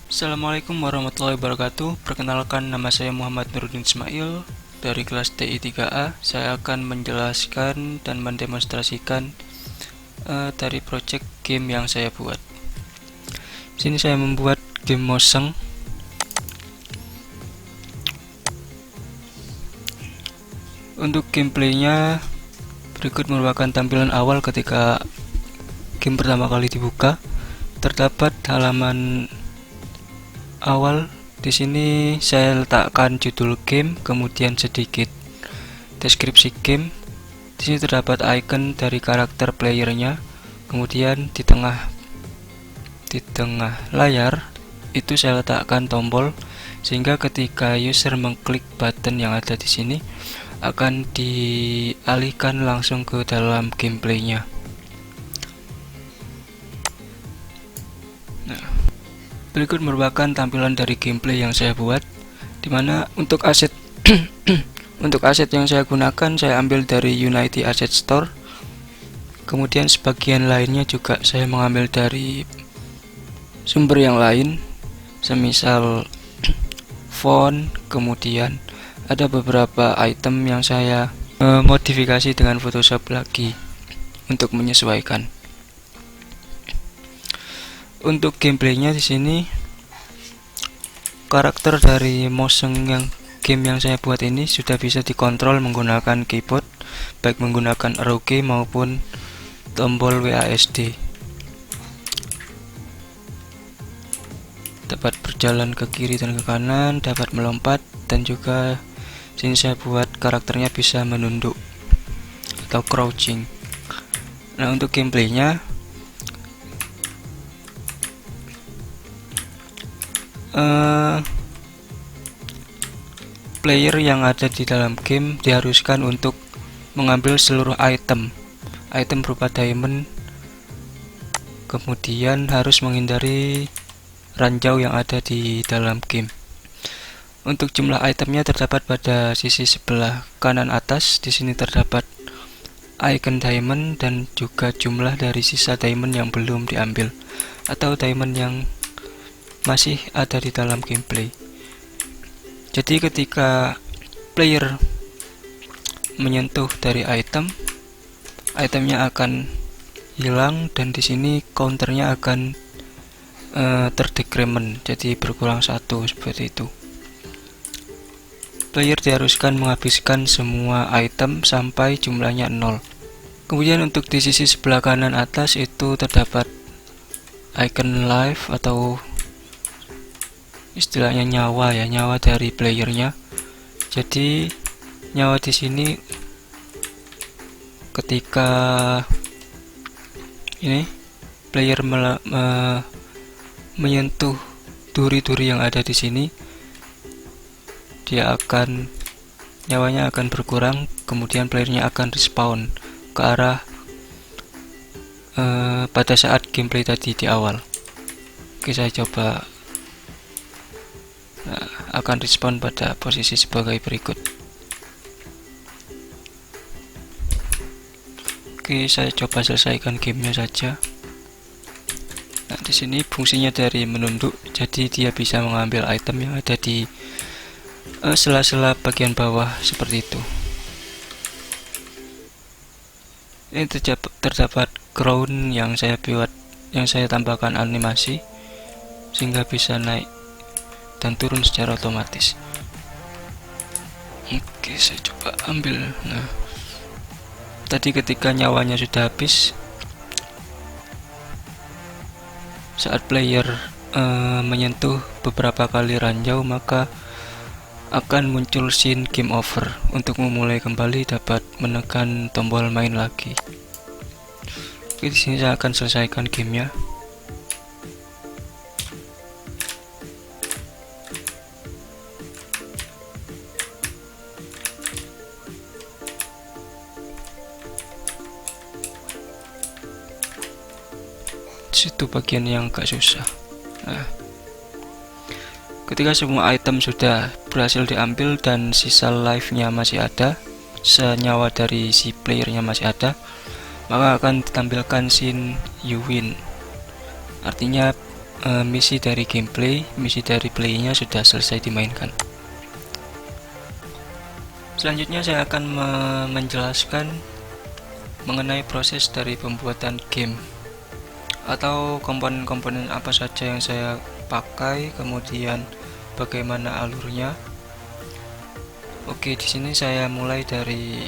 Assalamualaikum warahmatullahi wabarakatuh. Perkenalkan, nama saya Muhammad Nuruddin Ismail dari kelas TI 3A. Saya akan menjelaskan dan mendemonstrasikan dari project game yang saya buat. Di sini saya membuat game Moseng. Untuk gameplaynya, berikut merupakan tampilan awal ketika game pertama kali dibuka. Terdapat halaman awal. Di sini saya letakkan judul game, kemudian sedikit deskripsi game. Di sini terdapat icon dari karakter playernya. Kemudian di tengah layar itu saya letakkan tombol, sehingga ketika user mengklik button yang ada di sini akan dialihkan langsung ke dalam gameplaynya. Berikut merupakan tampilan dari gameplay yang saya buat, dimana untuk aset untuk aset yang saya gunakan saya ambil dari Unity Asset Store. Kemudian sebagian lainnya juga saya mengambil dari sumber yang lain, semisal font. Kemudian ada beberapa item yang saya modifikasi dengan Photoshop lagi untuk menyesuaikan. Untuk gameplaynya di sini, karakter dari Moseng game yang saya buat ini sudah bisa dikontrol menggunakan keyboard, baik menggunakan arrow key maupun tombol WASD. Dapat berjalan ke kiri dan ke kanan, dapat melompat, dan juga sini saya buat karakternya bisa menunduk atau crouching. Nah, untuk gameplaynya, player yang ada di dalam game diharuskan untuk mengambil seluruh item berupa diamond, kemudian harus menghindari ranjau yang ada di dalam game. Untuk jumlah itemnya terdapat pada sisi sebelah kanan atas. Di sini terdapat icon diamond dan juga jumlah dari sisa diamond yang belum diambil atau diamond yang masih ada di dalam gameplay. Jadi ketika player menyentuh dari itemnya akan hilang, dan di sini counternya akan terdecrement, jadi berkurang 1 seperti itu. Player diharuskan menghabiskan semua item sampai jumlahnya 0. Kemudian untuk di sisi sebelah kanan atas itu terdapat icon life atau istilahnya nyawa dari playernya. Jadi nyawa di sini ketika ini player menyentuh duri-duri yang ada di sini, nyawanya akan berkurang, kemudian playernya akan respawn ke arah pada saat gameplay tadi di awal. Oke, saya coba. Akan respawn pada posisi sebagai berikut. Oke, saya coba selesaikan gamenya saja. Nah, di sini fungsinya dari menunduk, jadi dia bisa mengambil item yang ada di sela-sela bagian bawah seperti itu. Ini terdapat crown yang saya buat, yang saya tambahkan animasi sehingga bisa naik dan turun secara otomatis. Oke, saya coba ambil. Nah, tadi ketika nyawanya sudah habis, saat player menyentuh beberapa kali ranjau, maka akan muncul scene game over. Untuk memulai kembali dapat menekan tombol main lagi. Oke, di sini saya akan selesaikan gamenya. Situ bagian yang agak susah. Nah, ketika semua item sudah berhasil diambil dan sisa life-nya masih ada, senyawa dari si playernya masih ada, maka akan ditampilkan scene you win. Artinya misi dari gameplay, misi dari playnya sudah selesai dimainkan. Selanjutnya saya akan menjelaskan mengenai proses dari pembuatan game atau komponen-komponen apa saja yang saya pakai, kemudian bagaimana alurnya. Oke, di sini saya mulai dari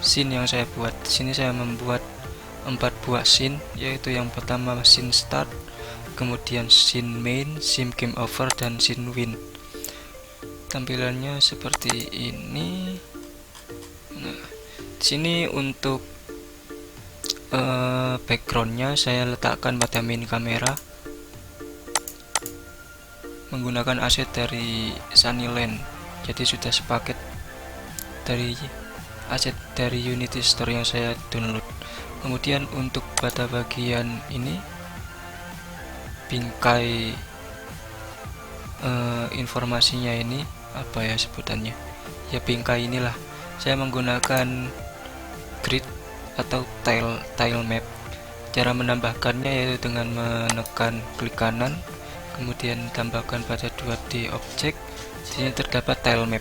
scene yang saya buat. Di sini saya membuat 4 buah scene, yaitu yang pertama scene start, kemudian scene main, scene game over, dan scene win. Tampilannya seperti ini. Nah, di sini untuk backgroundnya saya letakkan pada main kamera menggunakan aset dari Sunnyland. Jadi sudah sepaket dari aset dari Unity Store yang saya download. Kemudian untuk pada bagian ini bingkai informasinya ini apa ya sebutannya, ya bingkai inilah saya menggunakan grid atau tile map. Cara menambahkannya yaitu dengan menekan klik kanan, kemudian tambahkan pada 2D object. Di sini terdapat tile map.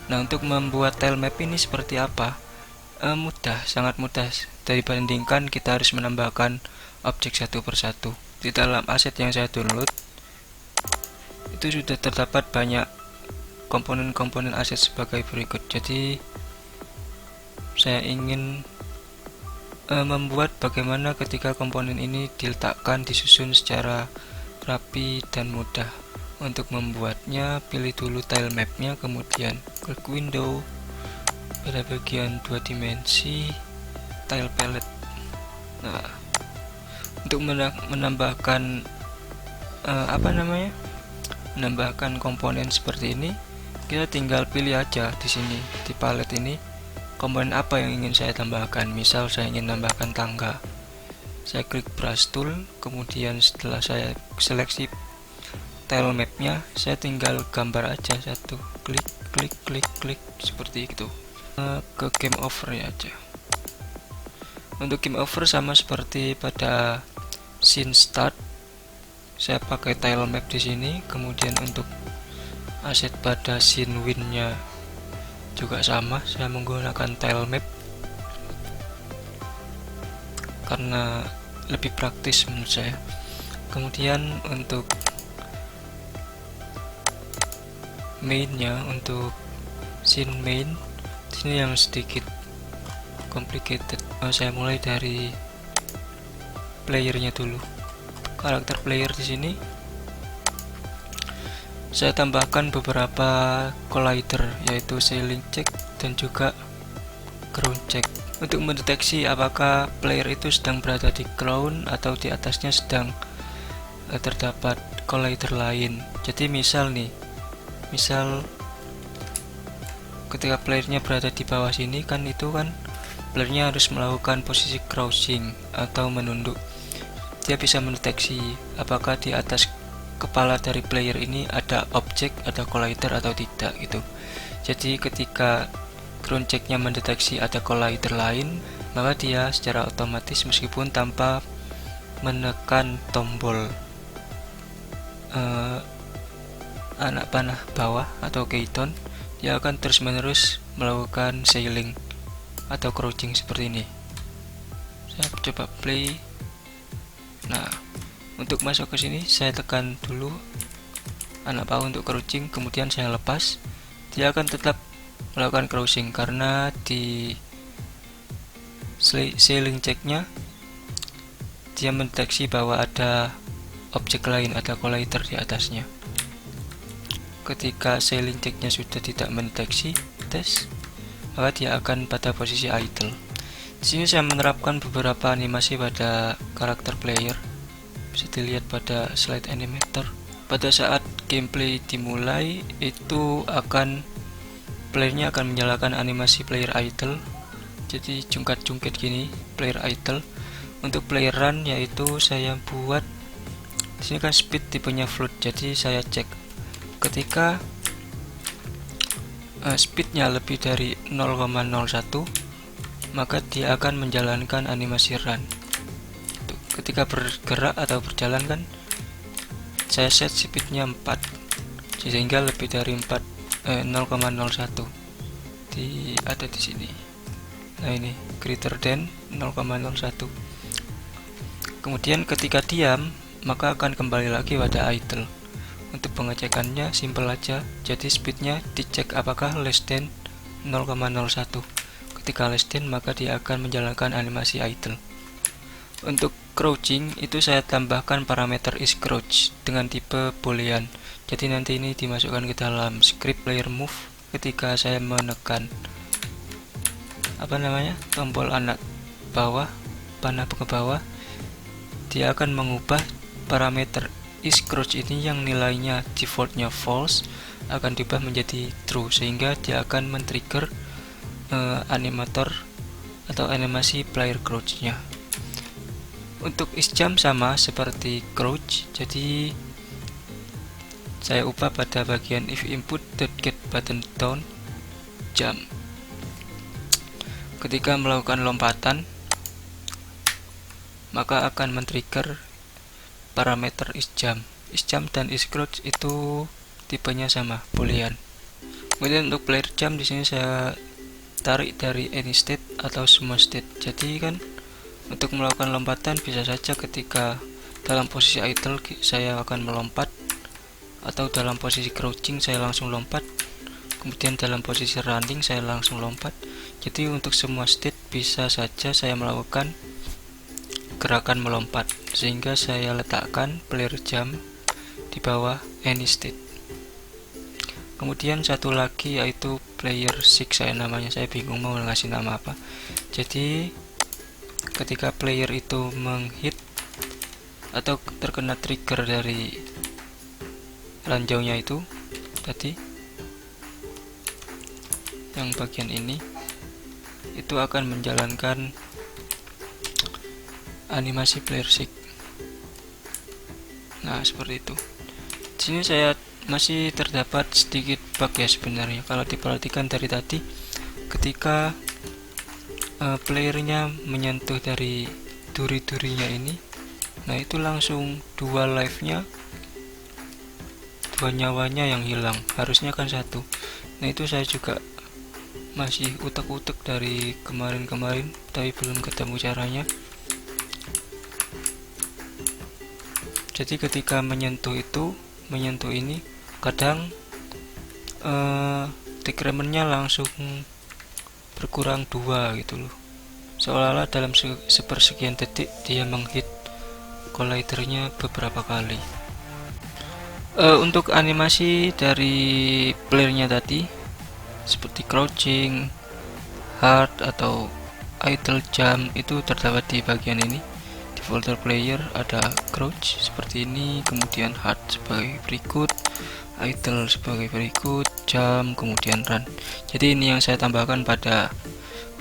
Nah, untuk membuat tile map ini seperti apa? Mudah, sangat mudah. Dibandingkan kita harus menambahkan objek satu persatu. Di dalam aset yang saya download itu sudah terdapat banyak komponen-komponen aset sebagai berikut. Jadi saya ingin membuat bagaimana ketika komponen ini diletakkan, disusun secara rapi dan mudah. Untuk membuatnya, pilih dulu tile mapnya, kemudian klik window, pada bagian 2 dimensi, tile palette. Nah, untuk menambahkan menambahkan komponen seperti ini, kita tinggal pilih aja di sini di palette ini komponen apa yang ingin saya tambahkan. Misal saya ingin tambahkan tangga, saya klik brush tool, kemudian setelah saya seleksi tile mapnya, saya tinggal gambar aja satu, klik klik klik klik seperti itu. Ke game over ya aja. Untuk game over sama seperti pada scene start, saya pakai tile map di sini. Kemudian untuk aset pada scene win-nya juga sama, saya menggunakan tile map karena lebih praktis menurut saya. Kemudian untuk mainnya, untuk scene main, sini yang sedikit complicated. Saya mulai dari playernya dulu. Karakter player di sini saya tambahkan beberapa collider, yaitu ceiling check dan juga ground check, untuk mendeteksi apakah player itu sedang berada di ground atau di atasnya sedang terdapat collider lain. Jadi misal ketika playernya berada di bawah sini kan, itu kan playernya harus melakukan posisi crouching atau menunduk. Dia bisa mendeteksi apakah di atas kepala dari player ini ada objek, ada collider atau tidak gitu. Jadi ketika ground checknya mendeteksi ada collider lain, maka dia secara otomatis meskipun tanpa menekan tombol anak panah bawah atau keyton, dia akan terus menerus melakukan sailing atau crouching seperti ini. Saya coba play. Nah, untuk masuk ke sini saya tekan dulu anak panah untuk crouching, kemudian saya lepas. Dia akan tetap melakukan crouching karena di sailing checknya dia mendeteksi bahwa ada objek lain, ada collider di atasnya. Ketika sailing checknya sudah tidak mendeteksi maka dia akan pada posisi idle. Di sini saya menerapkan beberapa animasi pada karakter player, bisa dilihat pada slide animator. Pada saat gameplay dimulai, itu playernya akan menyalakan animasi player idle, jadi jungkat-jungkit gini player idle. Untuk player run, yaitu saya buat di sini kan speed tipenya float, jadi saya cek ketika speednya lebih dari 0,01, maka dia akan menjalankan animasi run. Ketika bergerak atau berjalan kan saya set speednya 4 sehingga lebih dari 0,01 ada di sini. Nah, ini greater than 0,01. Kemudian ketika diam, maka akan kembali lagi pada idle. Untuk pengecekannya simple aja, jadi speednya dicek apakah less than 0,01. Ketika less than, maka dia akan menjalankan animasi idle. Untuk crouching itu saya tambahkan parameter is crouch dengan tipe boolean. Jadi nanti ini dimasukkan ke dalam script player move ketika saya menekan tombol anak bawah, panah ke bawah, dia akan mengubah parameter is crouch ini yang nilainya defaultnya false akan diubah menjadi true, sehingga dia akan men-trigger animator atau animasi player crouch-nya. Untuk is jump sama seperti crouch, jadi saya ubah pada bagian if input get button down jump. Ketika melakukan lompatan, maka akan men-trigger parameter is jump. Is jump dan is crouch itu tipenya sama, boolean. Kemudian untuk player jump di sini saya tarik dari any state atau semua state. Jadi kan untuk melakukan lompatan bisa saja ketika dalam posisi idle saya akan melompat, atau dalam posisi crouching saya langsung lompat, kemudian dalam posisi running saya langsung lompat. Jadi untuk semua state bisa saja saya melakukan gerakan melompat, sehingga saya letakkan player jump di bawah any state. Kemudian satu lagi yaitu player 6, saya bingung mau ngasih nama apa. Jadi ketika player itu menghit atau terkena trigger dari ranjaunya itu tadi, yang bagian ini itu akan menjalankan animasi player 6. Nah, seperti itu. Di sini saya masih terdapat sedikit bug ya sebenarnya. Kalau diperhatikan dari tadi, ketika playernya menyentuh dari duri-durinya ini, nah itu langsung dua nyawanya yang hilang, harusnya kan satu. Nah itu saya juga masih utek-utek dari kemarin-kemarin, tapi belum ketemu caranya. Jadi ketika menyentuh ini kadang decrementnya langsung berkurang 2 gitu loh, seolah-olah dalam sepersekian detik dia menghit collidernya beberapa kali. Untuk animasi dari playernya tadi seperti crouching, hard atau idle jump itu terdapat di bagian ini. Default player ada crouch seperti ini, kemudian hard sebagai berikut, idle sebagai berikut, jump, kemudian run. Jadi ini yang saya tambahkan pada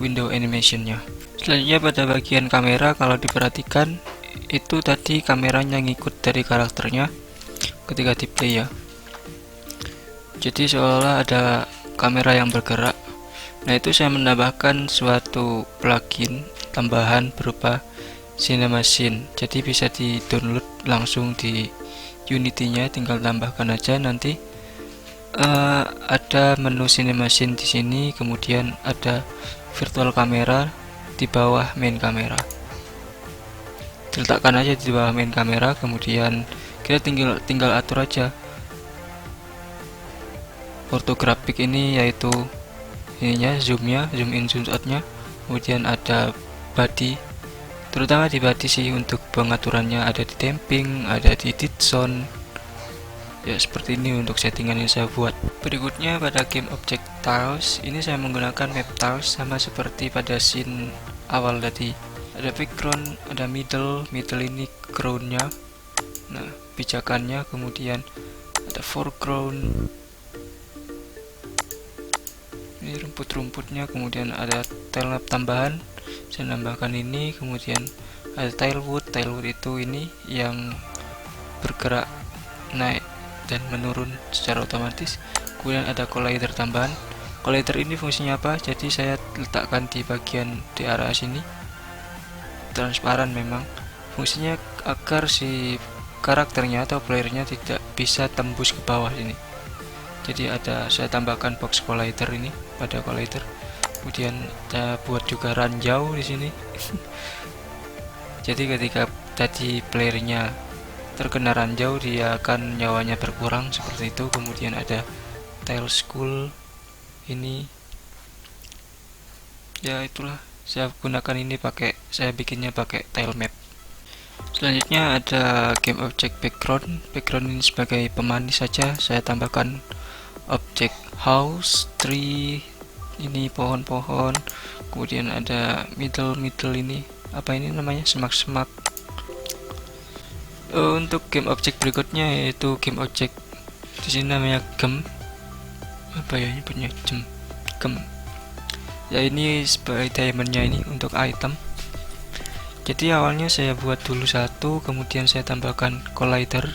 window animationnya. Selanjutnya pada bagian kamera, kalau diperhatikan itu tadi kameranya ngikut dari karakternya ketika di play ya. Jadi seolah-olah ada kamera yang bergerak. Nah itu saya menambahkan suatu plugin tambahan berupa CinemaScene. Jadi bisa di download langsung di Unity-nya, tinggal tambahkan aja. Nanti ada menu CinemaScene di sini, kemudian ada virtual kamera di bawah main kamera. Diletakkan aja di bawah main kamera, kemudian kita tinggal atur aja ortografik ini, yaitu ininya zoomnya, zoom in zoom outnya. Kemudian ada body, terutama di body sih untuk pengaturannya, ada di damping, ada di edit zone ya, seperti ini untuk settingan yang saya buat. Berikutnya pada game object tiles ini saya menggunakan map tiles sama seperti pada scene awal tadi. Ada background, ada middle ini groundnya, nah pijakannya, kemudian ada foreground, ini rumput-rumputnya, kemudian ada tile map tambahan, saya nambahkan ini, kemudian ada tilewood itu ini yang bergerak naik dan menurun secara otomatis. Kemudian ada collider tambahan. Collider ini fungsinya apa? Jadi saya letakkan di bagian di arah sini, transparan memang. Fungsinya agar si karakternya atau playernya tidak bisa tembus ke bawah sini. Jadi saya tambahkan box collider ini pada collider. Kemudian saya buat juga ranjau di sini. Jadi ketika tadi playernya terkena ranjau, dia akan nyawanya berkurang seperti itu. Kemudian ada tail school ini. Ya itulah, saya gunakan ini saya bikinnya pakai tail map. Selanjutnya ada game object background. Background ini sebagai pemanis saja. Saya tambahkan objek house, tree, ini pohon-pohon. Kemudian ada middle ini, apa ini namanya, semak-semak. Untuk game object berikutnya yaitu game object di sini namanya gem. Apa ya nyebutnya, gem. Ya ini sebagai diamondnya ini untuk item. Jadi awalnya saya buat dulu satu, kemudian saya tambahkan collider.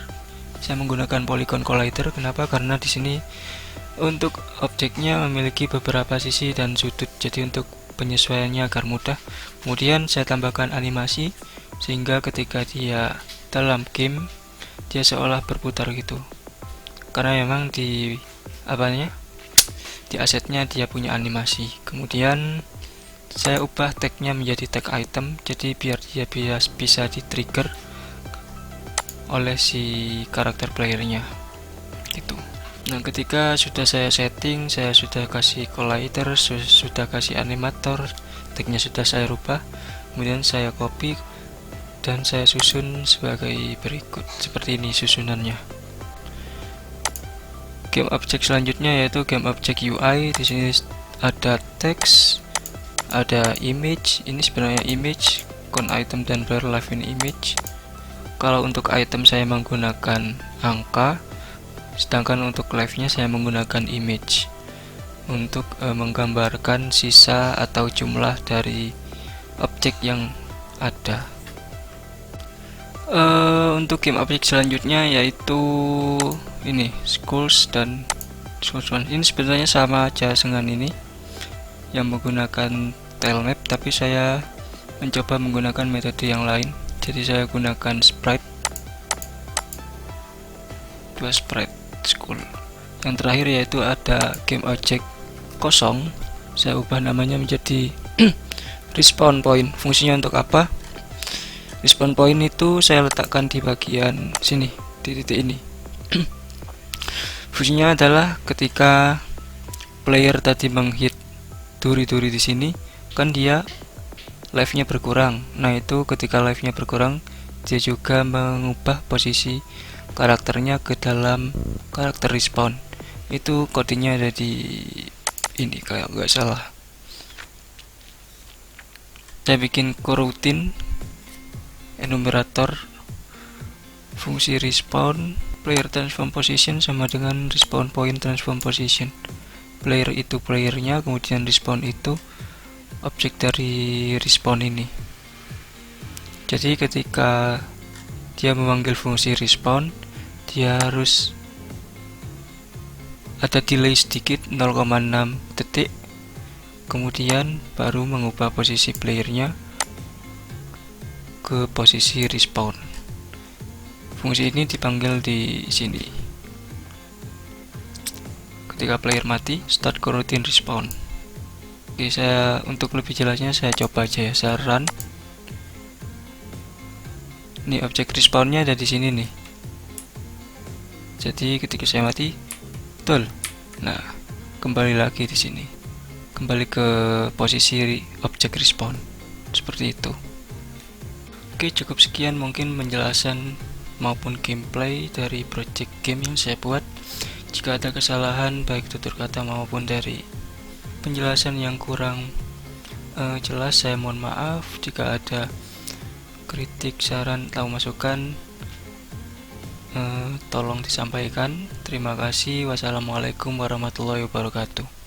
Saya menggunakan polygon collider. Kenapa? Karena di sini untuk objeknya memiliki beberapa sisi dan sudut. Jadi untuk penyesuaiannya agar mudah. Kemudian saya tambahkan animasi sehingga ketika dia dalam game dia seolah berputar gitu. Karena memang di asetnya dia punya animasi. Kemudian saya ubah tagnya menjadi tag item, jadi biar dia bisa di trigger oleh si karakter playernya gitu. Nah ketika sudah saya setting, saya sudah kasih collider, sudah kasih animator, tagnya sudah saya rubah, kemudian saya copy dan saya susun sebagai berikut. Seperti ini susunannya. Game object selanjutnya yaitu game object UI. Di sini ada teks, ada image. Ini sebenarnya image, count item dan player live in image. Kalau untuk item saya menggunakan angka, sedangkan untuk live-nya saya menggunakan image untuk menggambarkan sisa atau jumlah dari objek yang ada. Untuk game objek selanjutnya yaitu ini schools dan schools one. Ini sebenarnya sama aja dengan ini yang menggunakan tile map, tapi saya mencoba menggunakan metode yang lain. Jadi saya gunakan sprite, dua sprite school. Yang terakhir yaitu ada game object kosong, saya ubah namanya menjadi respawn point. Fungsinya untuk apa? Respawn point itu saya letakkan di bagian sini, di titik ini. Fungsinya adalah ketika player tadi menghit duri-duri di sini, kan dia life-nya berkurang. Nah, itu ketika life-nya berkurang, dia juga mengubah posisi karakternya ke dalam karakter respawn. Itu kodenya ada di ini kalau nggak salah. Saya bikin coroutine enumerator fungsi respawn player transform position sama dengan respawn point transform position. Player itu playernya, kemudian respawn itu objek dari respawn ini. Jadi ketika dia memanggil fungsi respawn, dia harus ada delay sedikit 0,6 detik, kemudian baru mengubah posisi playernya ke posisi respawn. Fungsi ini dipanggil di sini. Ketika player mati, start coroutine respawn. Oke, untuk lebih jelasnya saya coba aja ya, saya run. Ini objek respawnnya ada di sini nih. Jadi ketika saya mati, betul. Nah, kembali lagi di sini. Kembali ke posisi objek respawn. Seperti itu. Oke, cukup sekian mungkin penjelasan maupun gameplay dari project game yang saya buat. Jika ada kesalahan baik tutur kata maupun dari penjelasan yang kurang jelas, saya mohon maaf. Jika ada kritik, saran, atau masukan, tolong disampaikan. Terima kasih. Wassalamualaikum warahmatullahi wabarakatuh.